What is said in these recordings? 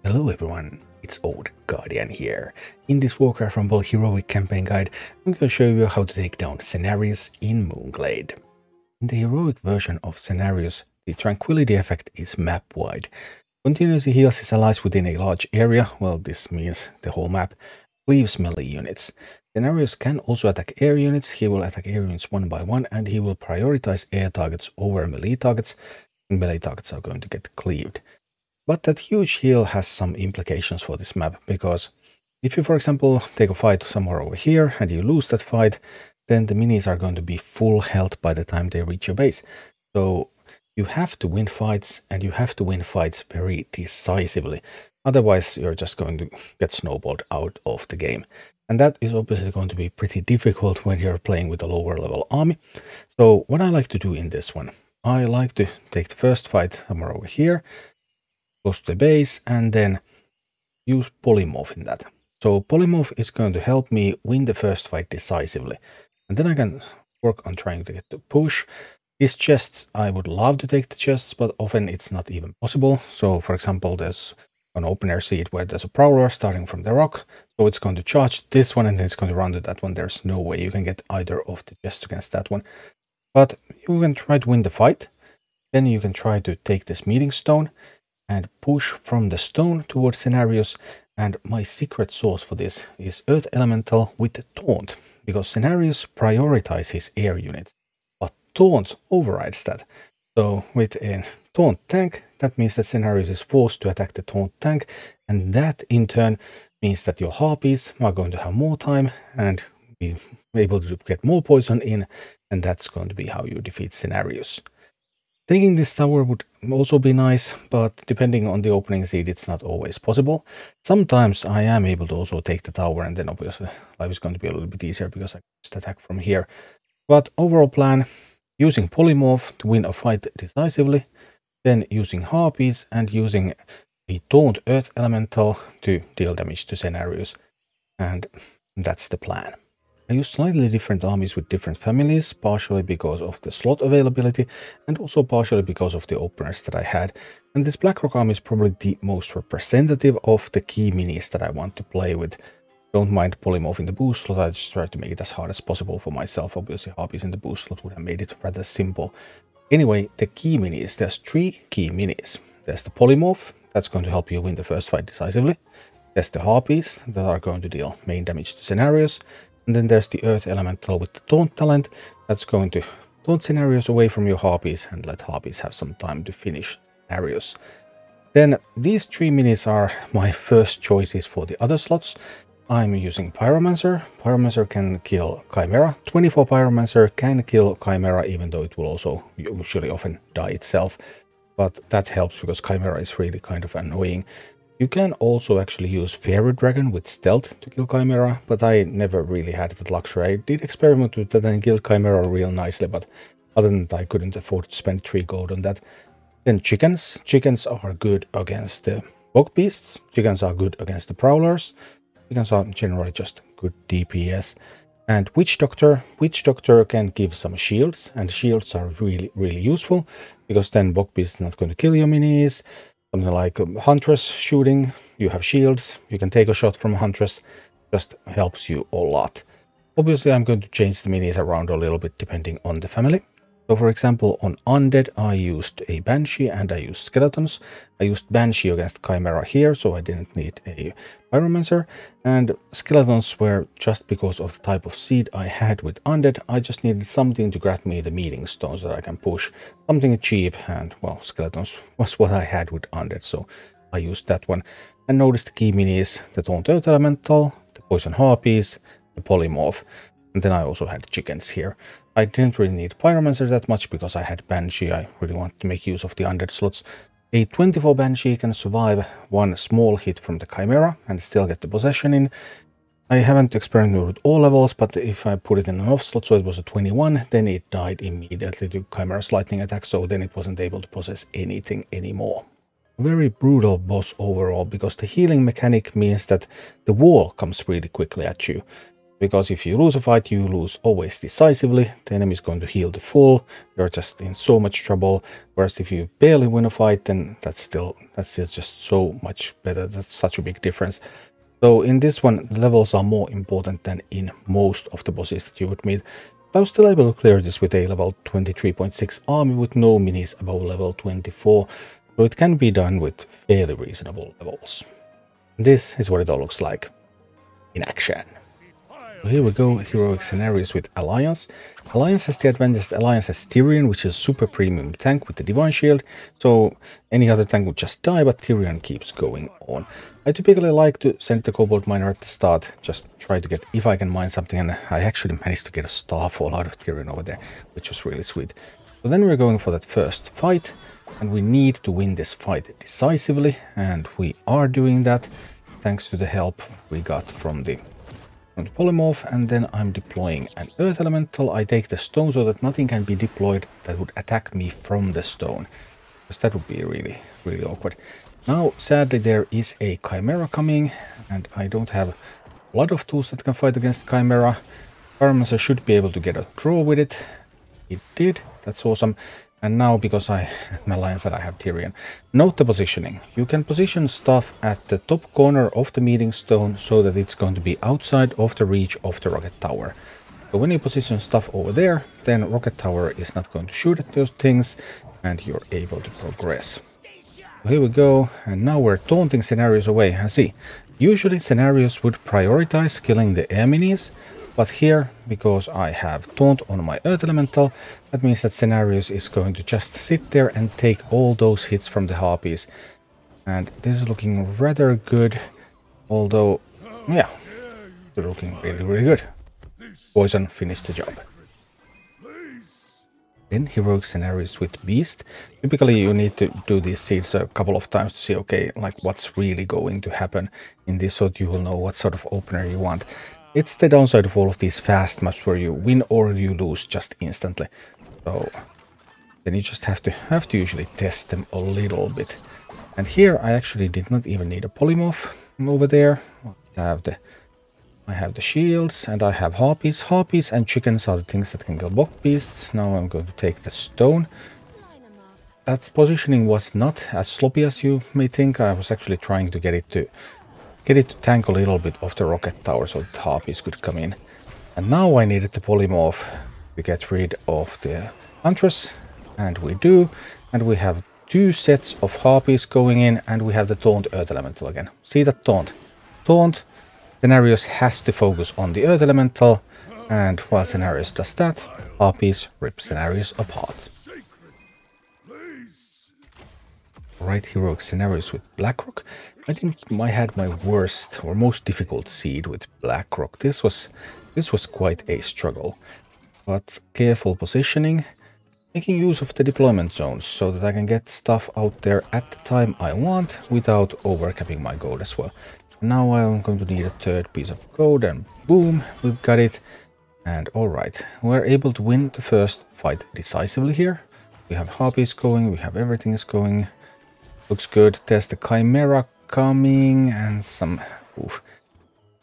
Hello everyone, it's Old Guardian here. In this Warcraft Rumble HEROIC campaign guide, I'm going to show you how to take down Cenarius in Moonglade. In the heroic version of Cenarius, the tranquility effect is map-wide. Continuously heals his allies within a large area, well this means the whole map, leaves melee units. Cenarius can also attack air units, he will attack air units one by one and he will prioritize air targets over melee targets, and melee targets are going to get cleaved. But that huge heal has some implications for this map, because if you, for example, take a fight somewhere over here and you lose that fight, then the minis are going to be full health by the time they reach your base. So you have to win fights, and you have to win fights very decisively. Otherwise, you're just going to get snowballed out of the game. And that is obviously going to be pretty difficult when you're playing with a lower level army. So what I like to do in this one, I like to take the first fight somewhere over here, close to the base, and then use polymorph in that. So polymorph is going to help me win the first fight decisively. And then I can work on trying to get the push. These chests, I would love to take the chests, but often it's not even possible. So for example, there's an open air seat where there's a prowler starting from the rock. So it's going to charge this one and then it's going to run to that one. There's no way you can get either of the chests against that one. But you can try to win the fight. Then you can try to take this meeting stone and push from the stone towards Cenarius. And my secret sauce for this is Earth Elemental with Taunt, because Cenarius prioritizes his air units, but Taunt overrides that. So with a Taunt tank, that means that Cenarius is forced to attack the Taunt tank, and that in turn means that your Harpies are going to have more time and be able to get more poison in, and that's going to be how you defeat Cenarius. Taking this tower would also be nice, but depending on the opening seed, it's not always possible. Sometimes I am able to also take the tower, and then obviously life is going to be a little bit easier because I can just attack from here. But overall plan, using polymorph to win a fight decisively, then using harpies and using a taunt earth elemental to deal damage to Cenarius. And that's the plan. I use slightly different armies with different families, partially because of the slot availability and also partially because of the openers that I had. And this Blackrock army is probably the most representative of the key minis that I want to play with. Don't mind polymorphing the boost slot, I just try to make it as hard as possible for myself. Obviously harpies in the boost slot would have made it rather simple. Anyway, the key minis, there's 3 key minis. There's the polymorph, that's going to help you win the first fight decisively. There's the harpies that are going to deal main damage to Cenarius. And then there's the Earth Elemental with the Taunt talent that's going to taunt Cenarius away from your Harpies and let Harpies have some time to finish Cenarius. Then these 3 minis are my first choices for the other slots. I'm using Pyromancer. Pyromancer can kill Chimera. 24 Pyromancer can kill Chimera, even though it will also usually often die itself. But that helps because Chimera is really kind of annoying. You can also actually use Fairy Dragon with Stealth to kill Chimera, but I never really had that luxury. I did experiment with that and killed Chimera real nicely, but other than that I couldn't afford to spend 3 gold on that. Then chickens. Chickens are good against the bog beasts. Chickens are good against the prowlers. Chickens are generally just good DPS. And Witch Doctor. Witch Doctor can give some shields, and shields are really useful, because then bog beasts are not going to kill your minis. Something like Huntress shooting, you have shields, you can take a shot from Huntress, just helps you a lot. Obviously I'm going to change the minis around a little bit depending on the family. So for example on Undead I used a Banshee and I used Skeletons. I used Banshee against Chimera here, so I didn't need a Pyromancer. And Skeletons were just because of the type of seed I had with Undead. I just needed something to grant me the meeting stones that I can push. Something cheap, and well, Skeletons was what I had with Undead, so I used that one. And notice the key minis, the Taunt Earth Elemental, the Poison Harpies, the Polymorph. And then I also had chickens here. I didn't really need Pyromancer that much because I had Banshee. I really wanted to make use of the Undead slots. A 24 Banshee can survive 1 small hit from the Chimera and still get the possession in. I haven't experimented with all levels, but if I put it in an off slot, so it was a 21, then it died immediately to Chimera's lightning attack, so then it wasn't able to possess anything anymore. Very brutal boss overall, because the healing mechanic means that the wall comes really quickly at you. Because if you lose a fight, you lose always decisively. The enemy is going to heal to full. You're just in so much trouble. Whereas if you barely win a fight, then that's just so much better. That's such a big difference. So in this one, levels are more important than in most of the bosses that you would meet. I was still able to clear this with a level 23.6 army with no minis above level 24. So it can be done with fairly reasonable levels. This is what it all looks like in action. So here we go, heroic Cenarius with Alliance. Alliance has the advantage that Alliance has Tyrion, which is a super premium tank with the Divine Shield. So any other tank would just die, but Tyrion keeps going on. I typically like to send the Cobalt Miner at the start, just try to get, if I can mine something, and I actually managed to get a Starfall out of Tyrion over there, which was really sweet. So then we're going for that first fight, and we need to win this fight decisively, and we are doing that, thanks to the help we got from the polymorph. And then I'm deploying an Earth Elemental. I take the stone so that nothing can be deployed that would attack me from the stone, because that would be really, really awkward. Now, sadly, there is a Chimera coming, and I don't have a lot of tools that can fight against Chimera. Pyromancer should be able to get a draw with it. It did. That's awesome. And now, because I have Tyrion. Note the positioning. You can position stuff at the top corner of the meeting stone so that it's going to be outside of the reach of the rocket tower. So when you position stuff over there, then rocket tower is not going to shoot at those things, and you're able to progress. So here we go, and now we're taunting Cenarius away. And see, usually Cenarius would prioritize killing the air minis, but here, because I have taunt on my Earth Elemental, that means that Cenarius is going to just sit there and take all those hits from the Harpies. And this is looking rather good, although, yeah, it's looking really, really good. Poison finished the job. Then heroic Cenarius with Beast. Typically you need to do these seeds a couple of times to see, okay, like what's really going to happen in this, so that you will know what sort of opener you want. It's the downside of all of these fast maps where you win or you lose just instantly. So then you just have to usually test them a little bit. And here I actually did not even need a polymorph over there. I have the shields and I have harpies. Harpies and chickens are the things that can kill bog beasts. Now I'm going to take the stone. That positioning was not as sloppy as you may think. I was actually trying to get it to tank a little bit off the rocket tower so that harpies could come in. And now I needed the polymorph to get rid of the Huntress, and we do. And we have two sets of harpies going in, and we have the taunt Earth Elemental again. See that taunt? Taunt. Cenarius has to focus on the Earth Elemental, and while Cenarius does that, harpies rip Cenarius apart. Right, heroic Cenarius with Blackrock. I think I had my worst or most difficult seed with Blackrock. This was quite a struggle, but careful positioning, making use of the deployment zones so that I can get stuff out there at the time I want without overcapping my gold as well. Now I'm going to need a third piece of gold, and boom, we've got it. And alright, we're able to win the first fight decisively here. We have harpies going, we have everything is going. Looks good. There's the Chimera coming, and some... Oof,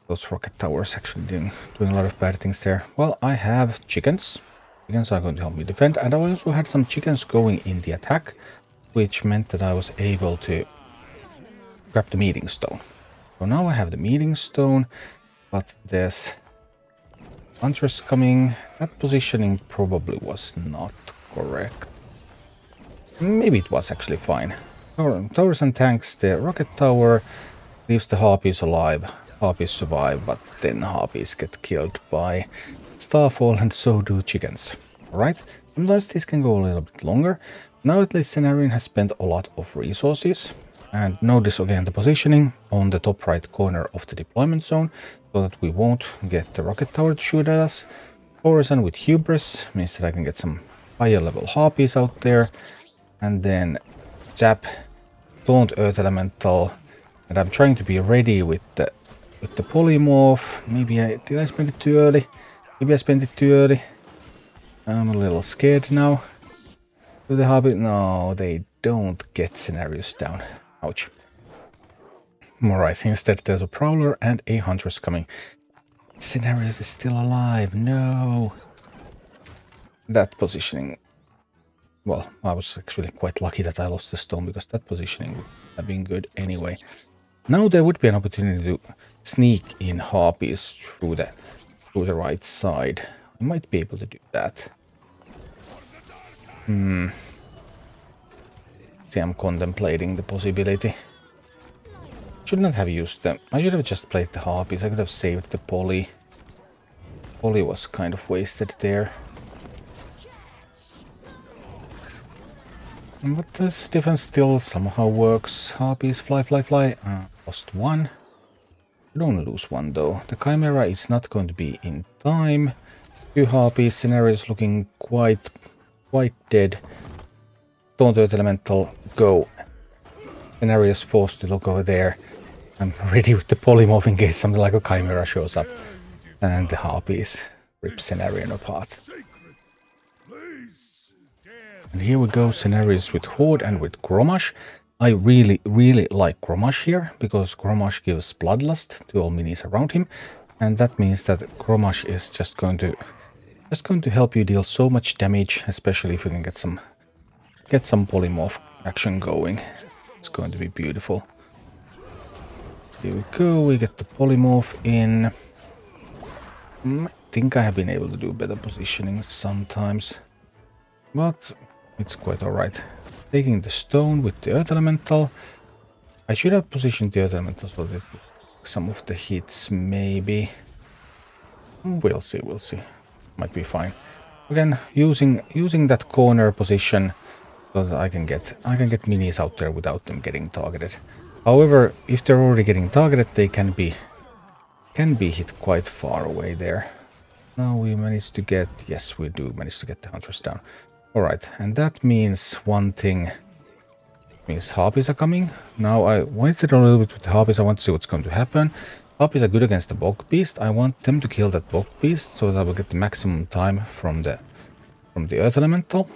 those rocket towers actually doing a lot of bad things there. Well, I have chickens. Chickens are going to help me defend, and I also had some chickens going in the attack, which meant that I was able to grab the meeting stone. So now I have the meeting stone, but there's Huntress coming. That positioning probably was not correct. Maybe it was actually fine. Towers and tanks, the rocket tower leaves the harpies alive. Harpies survive, but then harpies get killed by Starfall, and so do chickens. Alright, sometimes this can go a little bit longer. Now at least Cenarius has spent a lot of resources. And notice again the positioning on the top right corner of the deployment zone, so that we won't get the rocket tower to shoot at us. Horizon with Hubris means that I can get some higher level harpies out there. And then Zap, Taunt Earth Elemental, and I'm trying to be ready with the polymorph. Maybe did I spend it too early? Maybe I spent it too early. I'm a little scared now. Do the harpy? No, they don't get Cenarius down. Ouch. Alright, instead there's a Prowler and a Huntress coming. Cenarius is still alive. No. That positioning. Well, I was actually quite lucky that I lost the stone because that positioning would have been good anyway. Now there would be an opportunity to sneak in harpies through the right side. I might be able to do that. See, I'm contemplating the possibility. Should not have used them. I should have just played the harpies. I could have saved the poly. Poly was kind of wasted there. But this defense still somehow works. Harpies, fly, fly, fly. Lost one. You don't lose one though. The Chimera is not going to be in time. Two harpies. Cenarius looking quite dead. Taunt Earth Elemental, go. Cenarius forced to look over there. I'm ready with the polymorph in case something like a Chimera shows up. And the harpies rip Cenarius apart. And here we go, Cenarius with Horde and with Grommash. I really like Grommash here, because Grommash gives Bloodlust to all minis around him. And that means that Grommash is just going to help you deal so much damage, especially if you can get some polymorph action going. It's going to be beautiful. Here we go, we get the polymorph in. I think I have been able to do better positioning sometimes, but it's quite alright. Taking the stone with the Earth Elemental. I should have positioned the Earth Elemental so that some of the hits maybe. We'll see. Might be fine. Again, using that corner position so that I can get minis out there without them getting targeted. However, if they're already getting targeted, they can be hit quite far away there. Now we managed to get, yes, we do manage to get the Huntress down. Alright, and that means one thing. Means harpies are coming. Now I waited a little bit with the harpies. I want to see what's going to happen. Harpies are good against the Bog Beast. I want them to kill that Bog Beast so that I will get the maximum time from the Earth Elemental.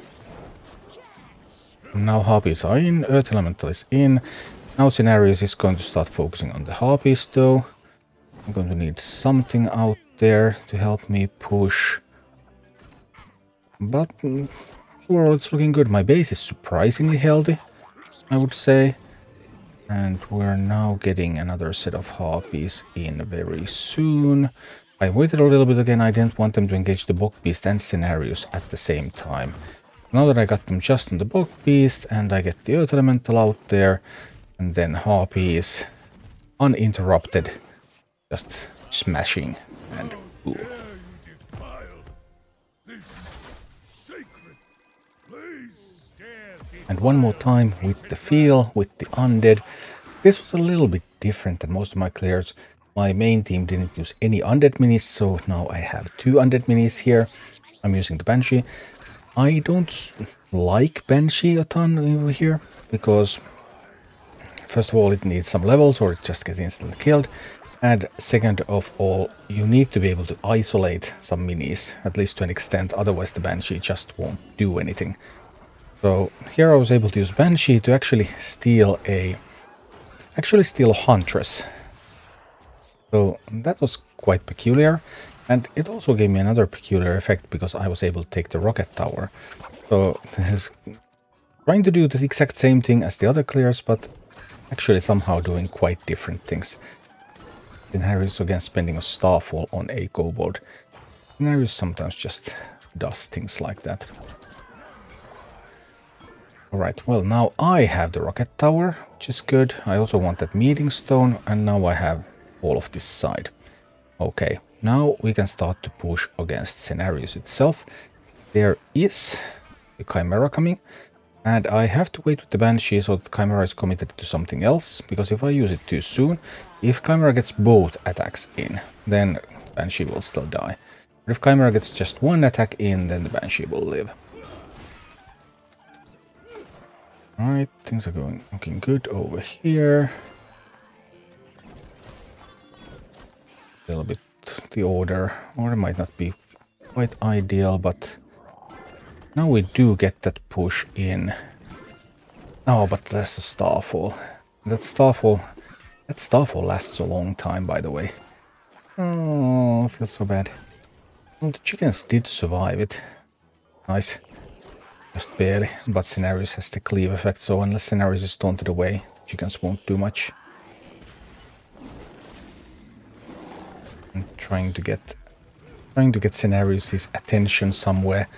Now harpies are in, Earth Elemental is in. Now Cenarius is going to start focusing on the harpies though. I'm going to need something out there to help me push. But overall it's looking good. My base is surprisingly healthy, I would say. And we're now getting another set of harpies in very soon. I waited a little bit again. I didn't want them to engage the Bog Beast and Cenarius at the same time. Now that I got them just on the Bog Beast and I get the Earth Elemental out there, and then harpies uninterrupted, just smashing and cool. And one more time with the feel, with the Undead. This was a little bit different than most of my clears. My main team didn't use any Undead minis, so now I have 2 Undead minis here. I'm using the Banshee. I don't like Banshee a ton over here, because first of all it needs some levels or it just gets instantly killed. And second of all, you need to be able to isolate some minis, at least to an extent, otherwise the Banshee just won't do anything. So here I was able to use Banshee to actually steal a Huntress. So that was quite peculiar, and it also gave me another peculiar effect because I was able to take the rocket tower. So this is trying to do the exact same thing as the other clears, but actually somehow doing quite different things. Cenarius again spending a Starfall on a kobold. Cenarius sometimes just does things like that. Alright, well now I have the rocket tower, which is good. I also want that meeting stone, and now I have all of this side. Okay, now we can start to push against Cenarius itself. There is a Chimera coming, and I have to wait with the Banshee so that Chimera is committed to something else, because if I use it too soon, if Chimera gets both attacks in, then Banshee will still die. But if Chimera gets just one attack in, then the Banshee will live. Alright, things are looking good over here. A little bit, the order might not be quite ideal, but now we do get that push in. Oh, but that's a Starfall. That Starfall lasts a long time, by the way. Oh, I feel so bad. Well, the chickens did survive it. Nice. Just barely, but Cenarius has the cleave effect, so unless Cenarius is taunted away, chickens won't do much. I'm trying to get Cenarius' attention somewhere,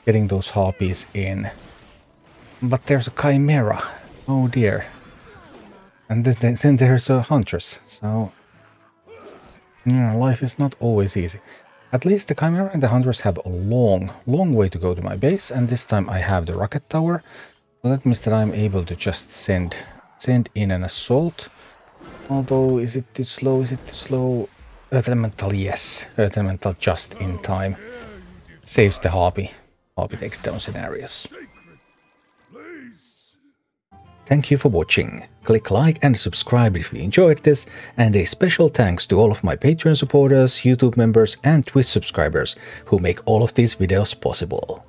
getting those harpies in. But there's a chimera. Oh dear. And then there's a huntress, so yeah, life is not always easy. At least the chimera and the huntress have a long way to go to my base, and this time I have the rocket tower, so that means that I'm able to just send in an assault. Although, is it too slow? Is it too slow? Earth Elemental, yes. Earth Elemental just in time. Saves the harpy. Harpy takes down Cenarius. Thank you for watching. Click like and subscribe if you enjoyed this, and a special thanks to all of my Patreon supporters, YouTube members and Twitch subscribers who make all of these videos possible.